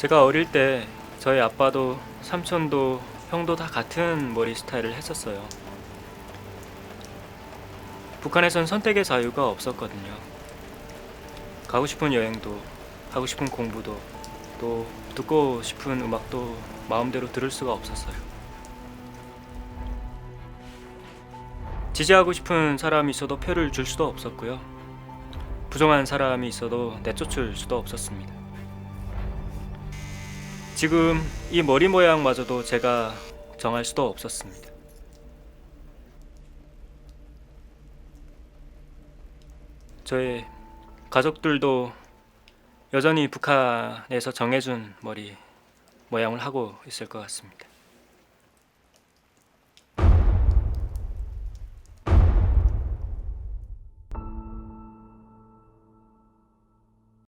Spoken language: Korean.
제가 어릴 때 저희 아빠도 삼촌도 형도 다 같은 머리 스타일을 했었어요. 북한에선 선택의 자유가 없었거든요. 가고 싶은 여행도, 하고 싶은 공부도, 또 듣고 싶은 음악도 마음대로 들을 수가 없었어요. 지지하고 싶은 사람이 있어도 표를 줄 수도 없었고요. 부정한 사람이 있어도 내쫓을 수도 없었습니다. 지금 이 머리 모양마저도 제가 정할 수도 없었습니다. 저의 가족들도 여전히 북한에서 정해준 머리 모양을 하고 있을 것 같습니다.